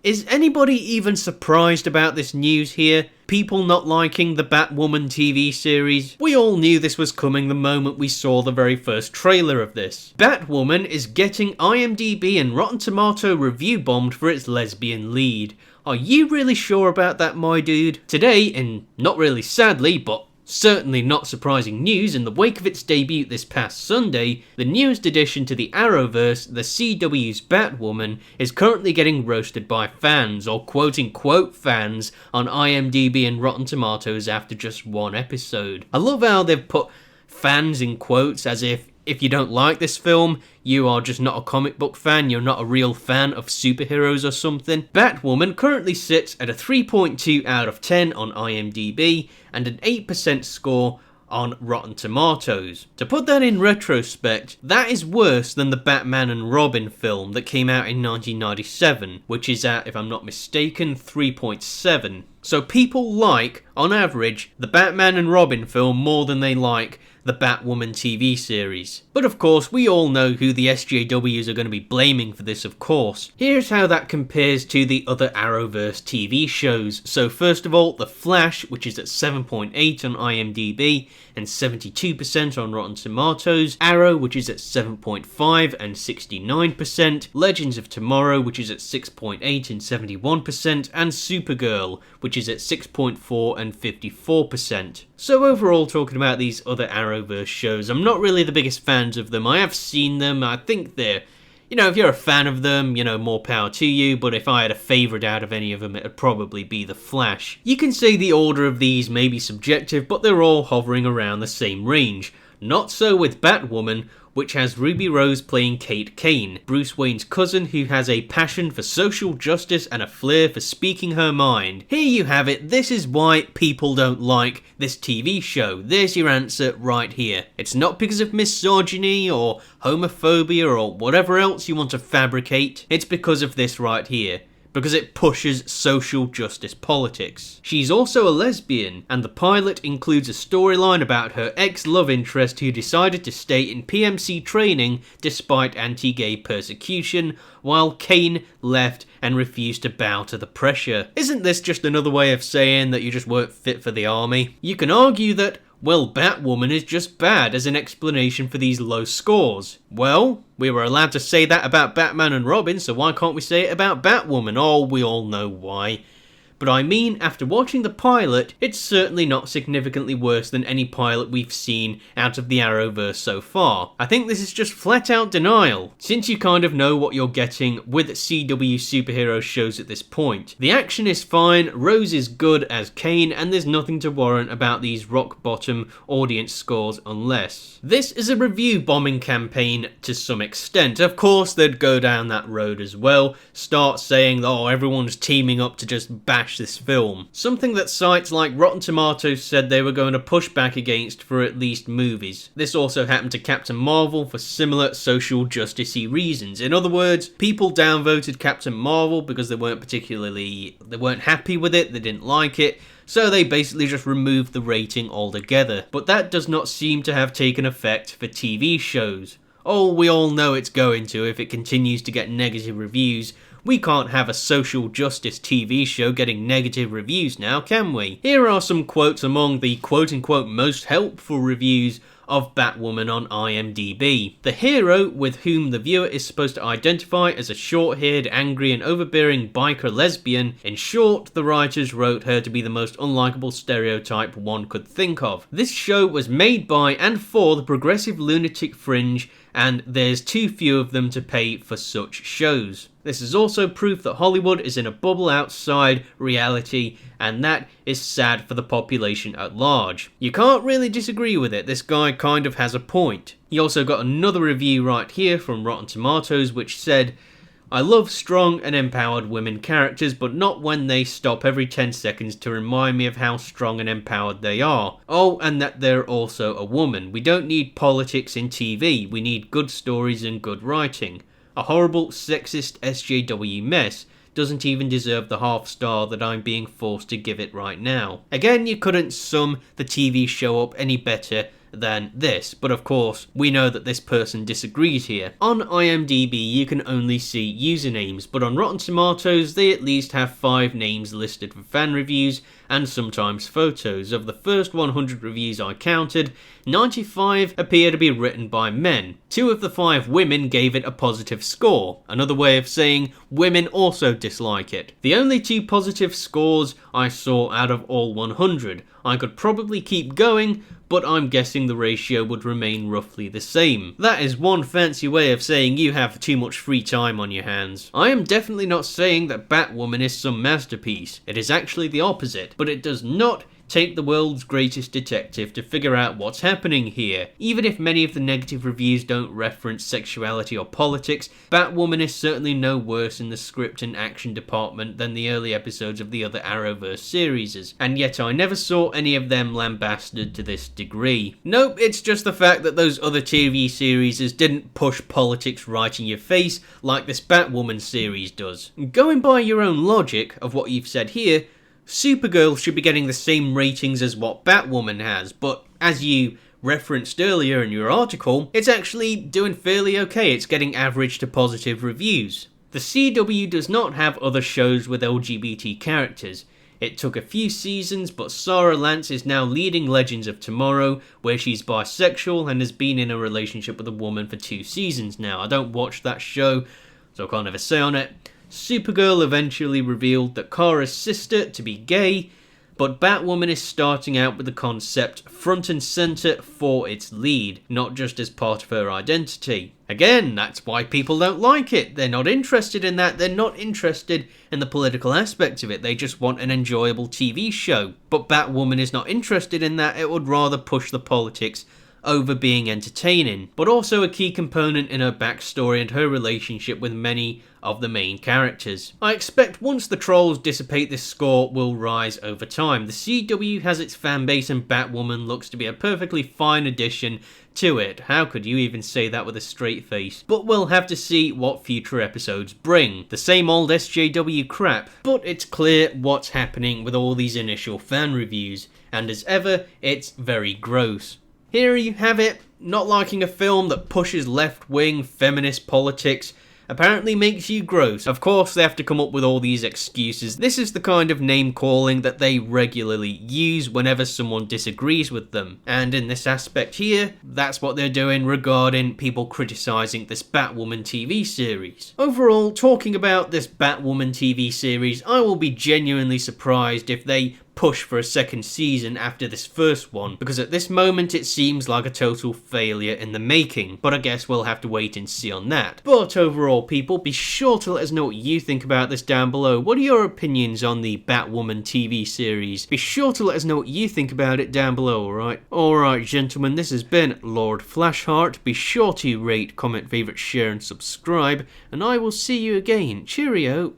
Is anybody even surprised about this news here? People not liking the Batwoman TV series? We all knew this was coming the moment we saw the very first trailer of this. Batwoman is getting IMDB and Rotten Tomato review bombed for its lesbian lead. Are you really sure about that, my dude? Today, in not really sadly, but certainly not surprising news, in the wake of its debut this past Sunday, the newest addition to the Arrowverse, the SJWs Batwoman, is currently getting roasted by fans, or quote-unquote fans, on IMDb and Rotten Tomatoes after just one episode. I love how they've put fans in quotes, as if you don't like this film, you are just not a comic book fan, you're not a real fan of superheroes or something. Batwoman currently sits at a 3.2 out of 10 on IMDb and an 8% score on Rotten Tomatoes. To put that in retrospect, that is worse than the Batman and Robin film that came out in 1997, which is at, if I'm not mistaken, 3.7. So people like, on average, the Batman and Robin film more than they like the Batwoman TV series. But of course, we all know who the SJWs are going to be blaming for this, of course. Here's how that compares to the other Arrowverse TV shows. So first of all, The Flash, which is at 7.8 on IMDb and 72% on Rotten Tomatoes. Arrow, which is at 7.5 and 69%. Legends of Tomorrow, which is at 6.8 and 71%. And Supergirl, which is at 6.4 and 54%. So overall, talking about these other Arrowverse shows, I'm not really the biggest fans of them. I have seen them, I think they're, if you're a fan of them, more power to you, but if I had a favourite out of any of them, it'd probably be The Flash. You can say the order of these may be subjective, but they're all hovering around the same range. Not so with Batwoman, which has Ruby Rose playing Kate Kane, Bruce Wayne's cousin who has a passion for social justice and a flair for speaking her mind. Here you have it, this is why people don't like this TV show. There's your answer right here. It's not because of misogyny or homophobia or whatever else you want to fabricate, it's because of this right here. Because it pushes social justice politics. She's also a lesbian, and the pilot includes a storyline about her ex-love interest who decided to stay in PMC training despite anti-gay persecution, while Kane left and refused to bow to the pressure. Isn't this just another way of saying that you just weren't fit for the army? You can argue that, well, Batwoman is just bad as an explanation for these low scores. Well, we were allowed to say that about Batman and Robin, so why can't we say it about Batwoman? Oh, we all know why. But I mean, after watching the pilot, it's certainly not significantly worse than any pilot we've seen out of the Arrowverse so far. I think this is just flat out denial, since you kind of know what you're getting with CW superhero shows at this point. The action is fine, Rose is good as Kane, and there's nothing to warrant about these rock bottom audience scores unless. This is a review bombing campaign to some extent. Of course they'd go down that road as well, start saying, oh, everyone's teaming up to just bash this film. Something that sites like Rotten Tomatoes said they were going to push back against for at least movies. This also happened to Captain Marvel for similar social justice-y reasons. In other words, people downvoted Captain Marvel because they weren't happy with it, they didn't like it, so they basically just removed the rating altogether. But that does not seem to have taken effect for TV shows. Oh, we all know it's going to if it continues to get negative reviews. We can't have a social justice TV show getting negative reviews now, can we? Here are some quotes among the quote-unquote most helpful reviews of Batwoman on IMDb. The hero, with whom the viewer is supposed to identify as a short-haired, angry and overbearing biker lesbian. In short, the writers wrote her to be the most unlikable stereotype one could think of. This show was made by and for the progressive lunatic fringe, and there's too few of them to pay for such shows. This is also proof that Hollywood is in a bubble outside reality, and that is sad for the population at large. You can't really disagree with it, this guy kind of has a point. He also got another review right here from Rotten Tomatoes which said, I love strong and empowered women characters, but not when they stop every 10 seconds to remind me of how strong and empowered they are. Oh, and that they're also a woman. We don't need politics in TV, we need good stories and good writing. A horrible, sexist SJW mess doesn't even deserve the half star that I'm being forced to give it right now. Again, you couldn't sum the TV show up any better than this, but of course, we know that this person disagrees here. On IMDB, you can only see usernames, but on Rotten Tomatoes, they at least have 5 names listed for fan reviews, and sometimes photos. Of the first 100 reviews I counted, 95 appear to be written by men. 2 of the 5 women gave it a positive score, another way of saying women also dislike it. The only 2 positive scores I saw out of all 100. I could probably keep going, but I'm guessing the ratio would remain roughly the same. That is one fancy way of saying you have too much free time on your hands. I am definitely not saying that Batwoman is some masterpiece. It is actually the opposite, but it does not take the world's greatest detective to figure out what's happening here. Even if many of the negative reviews don't reference sexuality or politics, Batwoman is certainly no worse in the script and action department than the early episodes of the other Arrowverse series, and yet I never saw any of them lambasted to this degree. Nope, it's just the fact that those other TV series didn't push politics right in your face like this Batwoman series does. Going by your own logic of what you've said here, Supergirl should be getting the same ratings as what Batwoman has, but as you referenced earlier in your article, it's actually doing fairly okay. It's getting average to positive reviews. The CW does not have other shows with LGBT characters. It took a few seasons, but Sarah Lance is now leading Legends of Tomorrow, where she's bisexual and has been in a relationship with a woman for 2 seasons now. I don't watch that show, so I can't have a say on it. Supergirl eventually revealed that Kara's sister to be gay, but Batwoman is starting out with the concept front and centre for its lead, not just as part of her identity. Again, that's why people don't like it. They're not interested in that. They're not interested in the political aspect of it. They just want an enjoyable TV show. But Batwoman is not interested in that. It would rather push the politics over being entertaining, but also a key component in her backstory and her relationship with many of the main characters. I expect once the trolls dissipate, this score will rise over time. The CW has its fanbase and Batwoman looks to be a perfectly fine addition to it. How could you even say that with a straight face? But we'll have to see what future episodes bring. The same old SJW crap. But it's clear what's happening with all these initial fan reviews, and as ever, it's very gross. Here you have it. Not liking a film that pushes left-wing feminist politics apparently makes you gross. Of course, they have to come up with all these excuses. This is the kind of name-calling that they regularly use whenever someone disagrees with them. And in this aspect here, that's what they're doing regarding people criticising this Batwoman TV series. Overall, talking about this Batwoman TV series, I will be genuinely surprised if they push for a second season after this first one, because at this moment it seems like a total failure in the making, but I guess we'll have to wait and see on that. But overall, people, be sure to let us know what you think about this down below. What are your opinions on the Batwoman TV series? Be sure to let us know what you think about it down below, alright? Alright gentlemen, this has been Lord Flashheart. Be sure to rate, comment, favourite, share and subscribe, and I will see you again. Cheerio!